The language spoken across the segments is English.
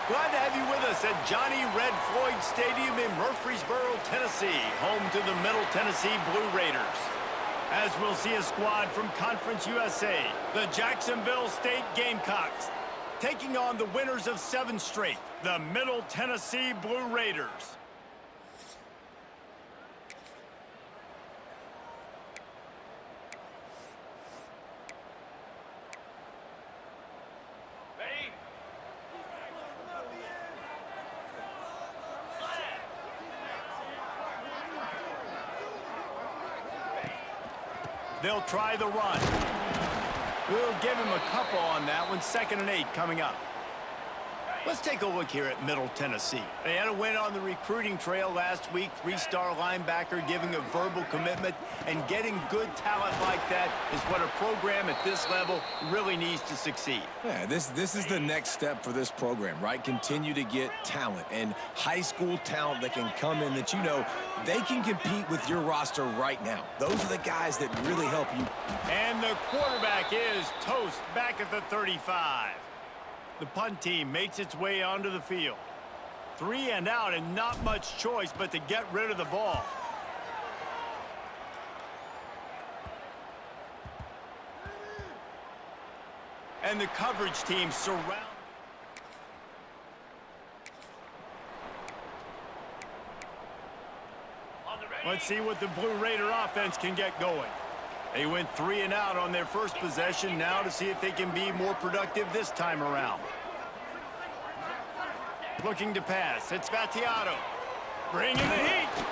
Glad to have you with us at Johnny Red Floyd Stadium in Murfreesboro, Tennessee, home to the Middle Tennessee Blue Raiders. As we'll see a squad from Conference USA, the Jacksonville State Gamecocks, taking on the winners of 7 straight, the Middle Tennessee Blue Raiders. They'll try the run. We'll give him a couple on that one. 2nd and 8 coming up. Let's take a look here at Middle Tennessee. They had a win on the recruiting trail last week. 3-star linebacker giving a verbal commitment, and getting good talent like that is what a program at this level really needs to succeed. Yeah, this is the next step for this program, right? Continue to get talent and high school talent that can come in that they can compete with your roster right now. Those are the guys that really help you. And the quarterback is toast back at the 35. The punt team makes its way onto the field. 3 and out, and not much choice but to get rid of the ball. And the coverage team surround. Let's see what the Blue Raider offense can get going. They went 3 and out on their first possession, now to see if they can be more productive this time around. Looking to pass, it's Battiato. Bringing the heat.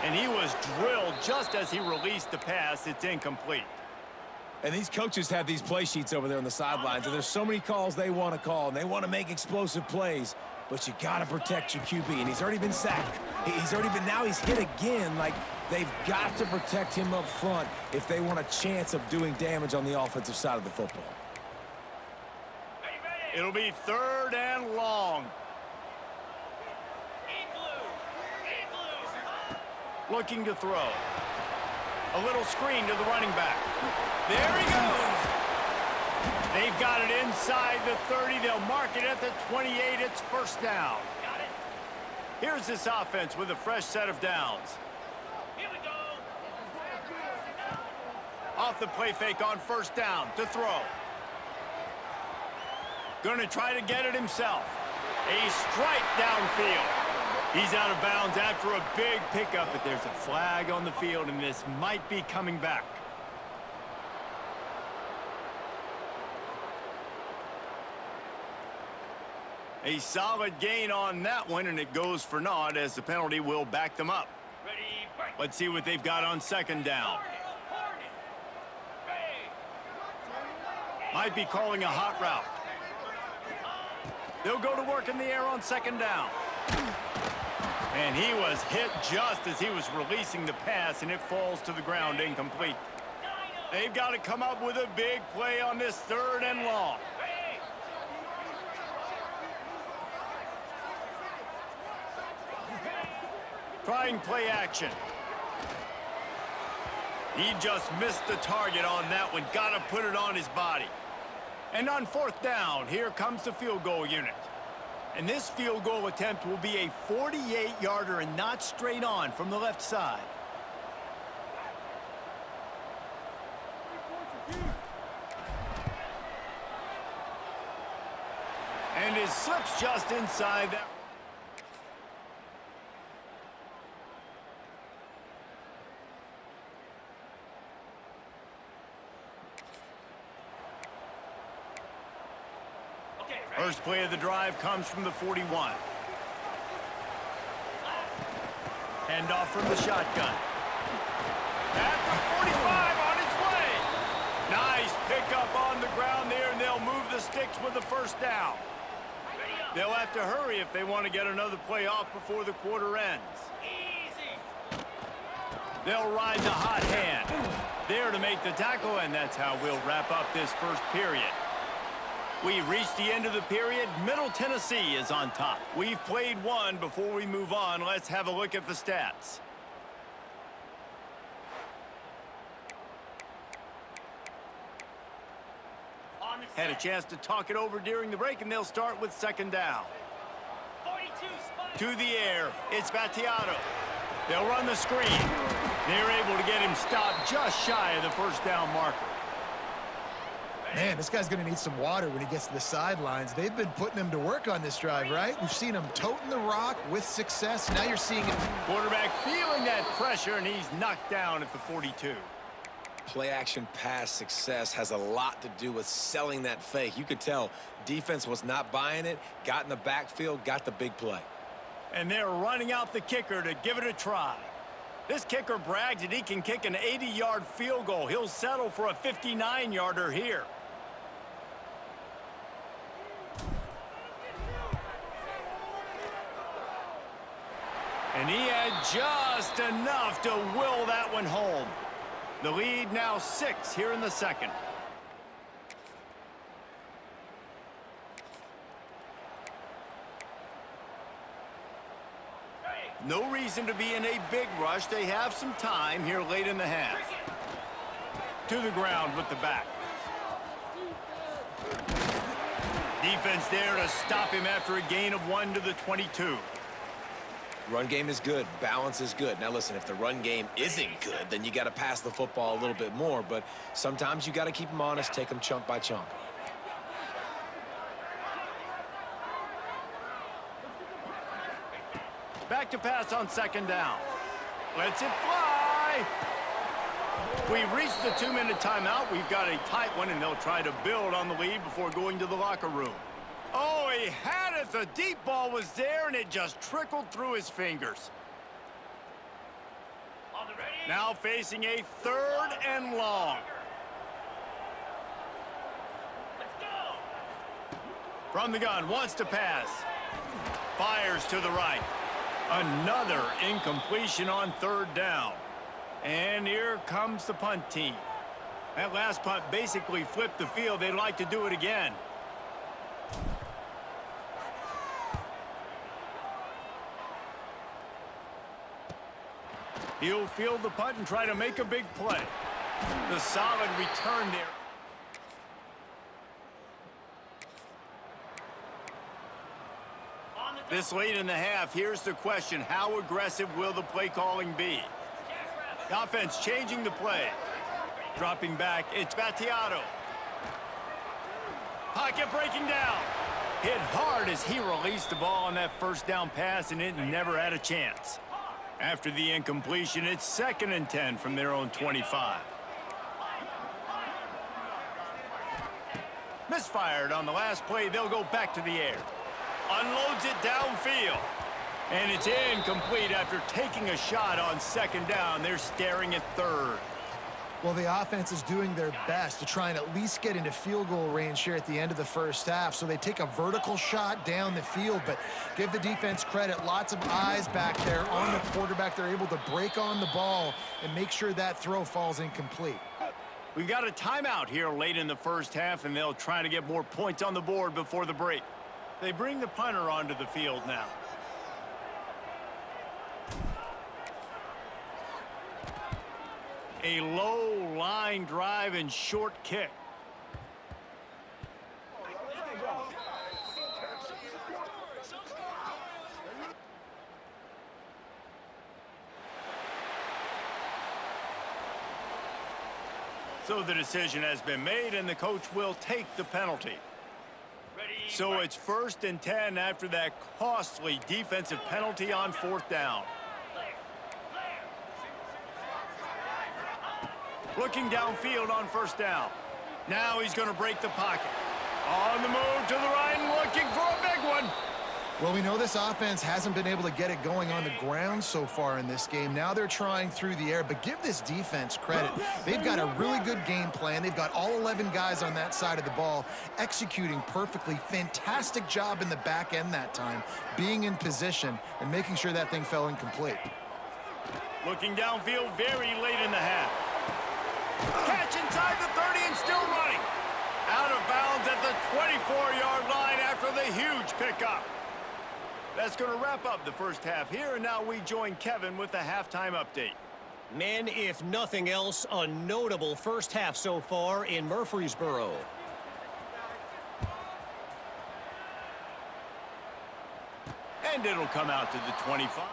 And he was drilled just as he released the pass. It's incomplete. And these coaches have these play sheets over there on the sidelines, and there's so many calls they want to call, and they want to make explosive plays. But you got to protect your QB, and he's already been sacked. Now he's hit again. Like, they've got to protect him up front if they want a chance of doing damage on the offensive side of the football. It'll be 3rd and long. Looking to throw. A little screen to the running back. There he goes. They've got it inside the 30. They'll mark it at the 28. It's 1st down. Here's this offense with a fresh set of downs. Here we go. Off the play fake on 1st down to throw. Gonna try to get it himself. A strike downfield. He's out of bounds after a big pickup, but there's a flag on the field, and this might be coming back. A solid gain on that one, and it goes for naught as the penalty will back them up. Let's see what they've got on 2nd down. Might be calling a hot route. They'll go to work in the air on 2nd down. And he was hit just as he was releasing the pass, and it falls to the ground incomplete. They've got to come up with a big play on this 3rd and long. Trying play action. He just missed the target on that one. Got to put it on his body. And on 4th down, here comes the field goal unit. And this field goal attempt will be a 48-yarder and not straight on from the left side. And his slips just inside that. First play of the drive comes from the 41. Handoff from the shotgun. At the 45 on its way. Nice pickup on the ground there, and they'll move the sticks with the 1st down. They'll have to hurry if they want to get another play off before the quarter ends. They'll ride the hot hand. There to make the tackle, and that's how we'll wrap up this 1st period. We've reached the end of the period. Middle Tennessee is on top. We've played one. Before we move on, let's have a look at the stats. Had a chance to talk it over during the break, and they'll start with second down. To the air, it's Battiato. They'll run the screen. They're able to get him stopped just shy of the first down marker. Man, this guy's going to need some water when he gets to the sidelines. They've been putting him to work on this drive, right? We've seen him toting the rock with success. Now you're seeing him. Quarterback feeling that pressure, and he's knocked down at the 42. Play-action pass success has a lot to do with selling that fake. You could tell defense was not buying it, got in the backfield, got the big play. And they're running out the kicker to give it a try. This kicker brags that he can kick an 80-yard field goal. He'll settle for a 59-yarder here. And he had just enough to will that one home. The lead now 6 here in the second. No reason to be in a big rush. They have some time here late in the half. To the ground with the back. Defense there to stop him after a gain of 1 to the 22. Run game is good. Balance is good. Now, listen, if the run game isn't good, then you got to pass the football a little bit more. But sometimes you got to keep them honest, take them chunk by chunk. Back to pass on second down. Lets it fly. We've reached the 2-minute timeout. We've got a tight one, and they'll try to build on the lead before going to the locker room. Oh, he had it. The deep ball was there, and it just trickled through his fingers. Now facing a 3rd and long. From the gun, wants to pass. Fires to the right. Another incompletion on 3rd down. And here comes the punt team. That last punt basically flipped the field. They'd like to do it again. He'll field the punt and try to make a big play. The solid return there. This late in the half, here's the question. How aggressive will the play calling be? The offense changing the play. Dropping back, it's Battiato. Pocket breaking down. Hit hard as he released the ball on that first down pass, and it never had a chance. After the incompletion, it's 2nd and 10 from their own 25. Misfired on the last play. They'll go back to the air. Unloads it downfield. And it's incomplete after taking a shot on 2nd down. They're staring at 3rd. Well, the offense is doing their best to try and at least get into field goal range here at the end of the first half. So they take a vertical shot down the field, but give the defense credit. Lots of eyes back there on the quarterback. They're able to break on the ball and make sure that throw falls incomplete. We've got a timeout here late in the first half, and they'll try to get more points on the board before the break. They bring the punter onto the field now. A low line drive and short kick. So the decision has been made, and the coach will take the penalty. So it's 1st and 10 after that costly defensive penalty on 4th down. Looking downfield on 1st down. Now he's going to break the pocket. On the move to the right and looking for a big one. Well, we know this offense hasn't been able to get it going on the ground so far in this game. Now they're trying through the air, but give this defense credit. They've got a really good game plan. They've got all 11 guys on that side of the ball executing perfectly. Fantastic job in the back end that time, being in position and making sure that thing fell incomplete. Looking downfield very late in the half. Catch inside the 30 and still running. Out of bounds at the 24-yard line after the huge pickup. That's going to wrap up the first half here, and now we join Kevin with the halftime update. Men, if nothing else, a notable first half so far in Murfreesboro. And it'll come out to the 25.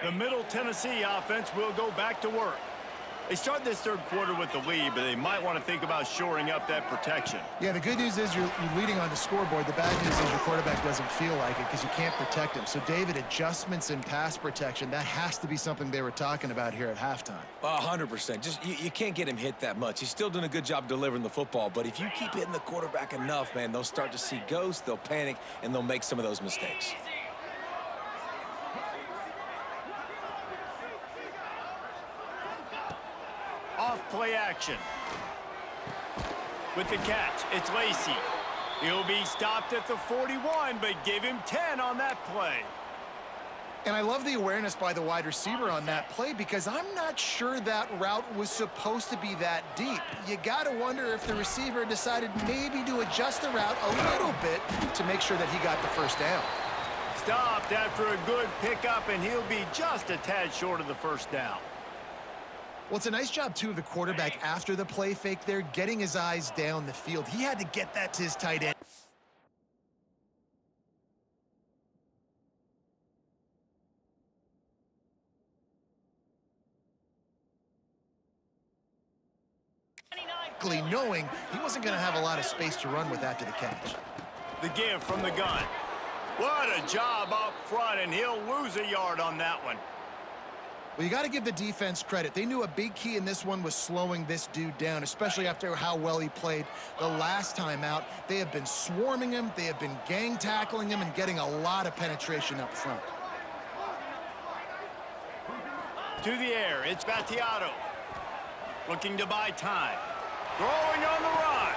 The Middle Tennessee offense will go back to work. They start this third quarter with the lead, but they might want to think about shoring up that protection. Yeah, the good news is you're leading on the scoreboard. The bad news is your quarterback doesn't feel like it because you can't protect him. So, David, adjustments in pass protection, that has to be something they were talking about here at halftime. 100%. Just you can't get him hit that much. He's still doing a good job delivering the football, but if you keep hitting the quarterback enough, man, they'll start to see ghosts, they'll panic, and they'll make some of those mistakes. Off play action. With the catch, it's Lacey. He'll be stopped at the 41, but give him 10 on that play. And I love the awareness by the wide receiver on that play because I'm not sure that route was supposed to be that deep. You got to wonder if the receiver decided maybe to adjust the route a little bit to make sure that he got the first down. Stopped after a good pickup, and he'll be just a tad short of the first down. Well, it's a nice job, too, of the quarterback after the play fake there, getting his eyes down the field. He had to get that to his tight end. Knowing he wasn't going to have a lot of space to run with after the catch. The give from the gun. What a job up front, and he'll lose a yard on that one. Well, you got to give the defense credit. They knew a big key in this one was slowing this dude down, especially after how well he played the last time out. They have been swarming him. They have been gang tackling him and getting a lot of penetration up front. To the air, it's Battiato. Looking to buy time. Throwing on the run.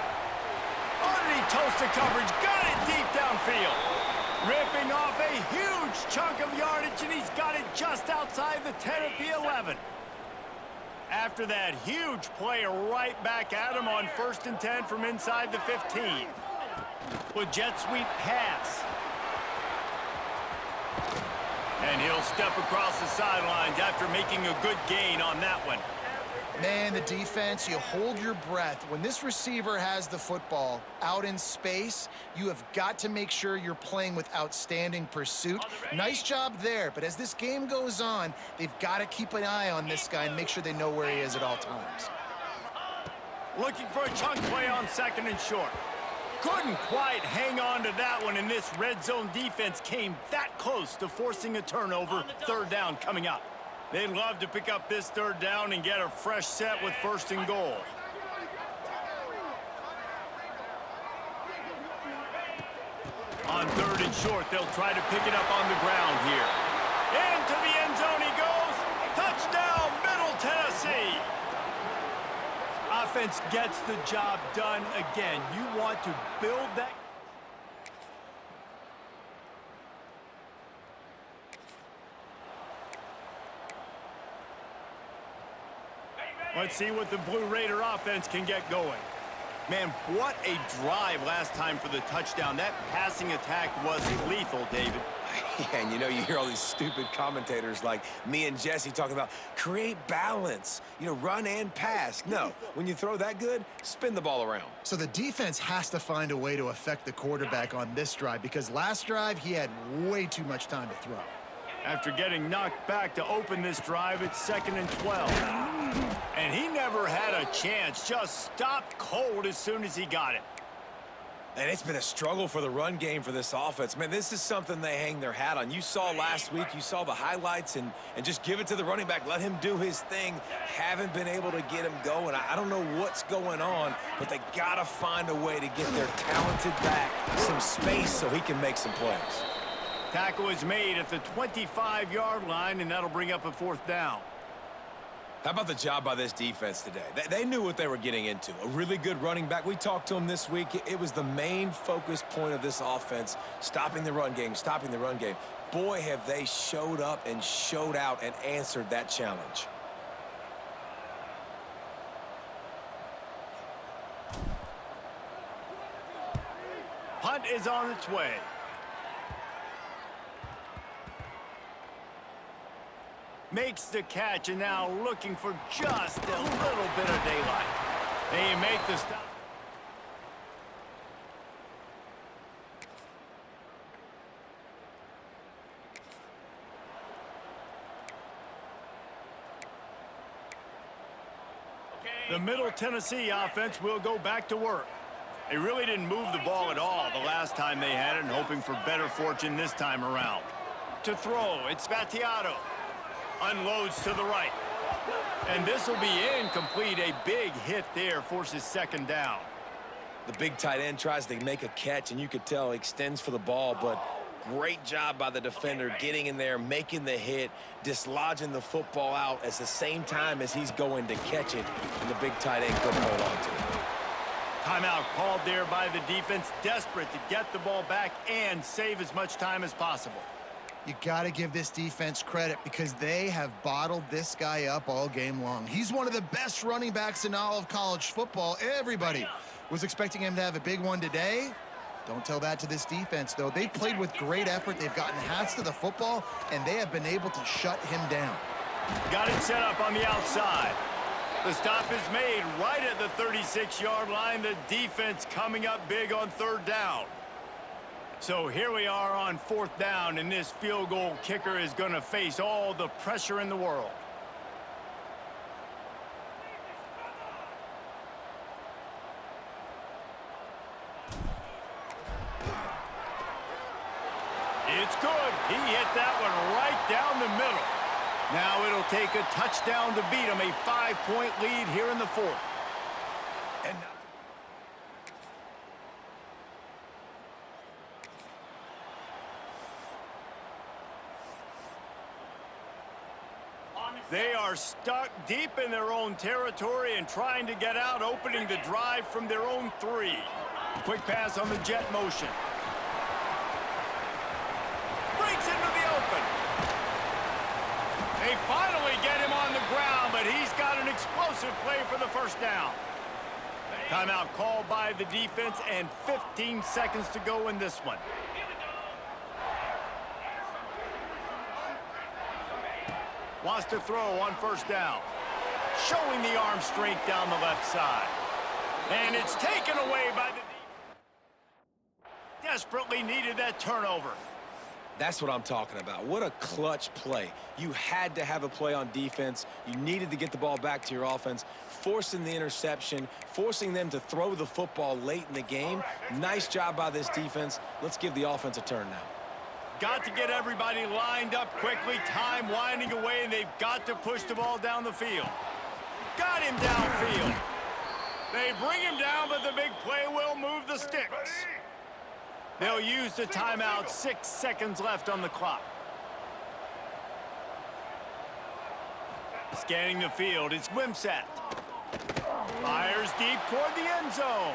Underneath toasted coverage. Got it deep downfield. Ripping off a huge chunk of yardage, and he's got it just outside the 10 at the 11. After that huge play, right back at him on 1st and 10 from inside the 15. With jet sweep pass. And he'll step across the sidelines after making a good gain on that one. Man, the defense, you hold your breath. When this receiver has the football out in space, you have got to make sure you're playing with outstanding pursuit. Nice job there, but as this game goes on, they've got to keep an eye on this guy and make sure they know where he is at all times. Looking for a chunk play on 2nd and short. Couldn't quite hang on to that one, and this red zone defense came that close to forcing a turnover. 3rd down coming up. They'd love to pick up this 3rd down and get a fresh set with 1st and goal. On 3rd and short, they'll try to pick it up on the ground here. Into the end zone he goes. Touchdown, Middle Tennessee. Offense gets the job done again. You want to build that. Let's see what the Blue Raider offense can get going. Man, what a drive last time for the touchdown. That passing attack was lethal, David. Yeah, and you know, you hear all these stupid commentators like me and Jesse talking about create balance, you know, run and pass. No, when you throw that good, spin the ball around. So the defense has to find a way to affect the quarterback on this drive because last drive he had way too much time to throw. After getting knocked back to open this drive, it's 2nd and 12. And he never had a chance, just stopped cold as soon as he got it. And it's been a struggle for the run game for this offense. Man, this is something they hang their hat on. You saw last week, you saw the highlights, and just give it to the running back. Let him do his thing. Haven't been able to get him going. I don't know what's going on, but they got to find a way to get their talented back some space so he can make some plays. Tackle is made at the 25-yard line, and that'll bring up a 4th down. How about the job by this defense today? They knew what they were getting into. A really good running back. We talked to him this week. It was the main focus point of this offense, stopping the run game, stopping the run game. Boy, have they showed up and showed out and answered that challenge. Punt is on its way. Makes the catch, and now looking for just a little bit of daylight. They make the stop. The Middle Tennessee offense will go back to work. They really didn't move the ball at all the last time they had it, and hoping for better fortune this time around. To throw, it's Battiato. Unloads to the right. And this will be incomplete. A big hit there forces second down. The big tight end tries to make a catch, and you could tell he extends for the ball, but great job by the defender getting in there, making the hit, dislodging the football out at the same time as he's going to catch it, and the big tight end couldn't hold on to it. Timeout called there by the defense, desperate to get the ball back and save as much time as possible. You got to give this defense credit because they have bottled this guy up all game long. He's one of the best running backs in all of college football. Everybody was expecting him to have a big one today. Don't tell that to this defense, though. They played with great effort. They've gotten hats to the football, and they have been able to shut him down. Got it set up on the outside. The stop is made right at the 36-yard line. The defense coming up big on third down. So here we are on fourth down, and this field goal kicker is going to face all the pressure in the world. It's good. He hit that one right down the middle. Now it'll take a touchdown to beat him. A 5-point lead here in the fourth. And they are stuck deep in their own territory and trying to get out, opening the drive from their own 3. Quick pass on the jet motion. Breaks into the open. They finally get him on the ground, but he's got an explosive play for the first down. Timeout called by the defense, and 15 seconds to go in this one. Wants to throw on first down. Showing the arm strength down the left side. And it's taken away by the defense. Desperately needed that turnover. That's what I'm talking about. What a clutch play. You had to have a play on defense. You needed to get the ball back to your offense, forcing the interception, forcing them to throw the football late in the game. Nice job by this defense. Let's give the offense a turn now. Got to get everybody lined up quickly. Time winding away, and they've got to push the ball down the field. Got him downfield. They bring him down, but the big play will move the sticks. They'll use the timeout. 6 seconds left on the clock. Scanning the field, it's Wimsatt. Fires deep toward the end zone.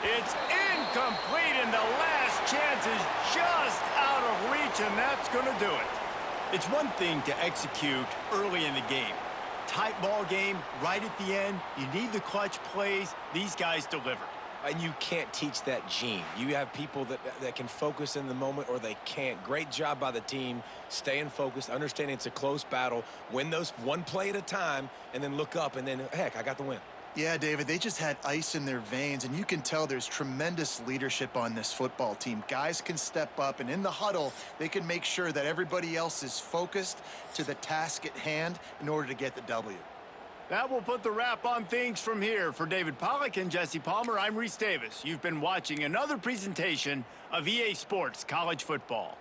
It's incomplete, and the last chance is just out of reach, and that's going to do it. It's one thing to execute early in the game. Tight ball game, right at the end. You need the clutch plays. These guys deliver. And you can't teach that gene. You have people that can focus in the moment, or they can't. Great job by the team, staying focused, understanding it's a close battle, win those one play at a time, and then look up, and then, heck, I got the win. Yeah, David, they just had ice in their veins, and you can tell there's tremendous leadership on this football team. Guys can step up, and in the huddle, they can make sure that everybody else is focused to the task at hand in order to get the W. That will put the wrap on things from here. For David Pollack and Jesse Palmer, I'm Reese Davis. You've been watching another presentation of EA Sports College Football.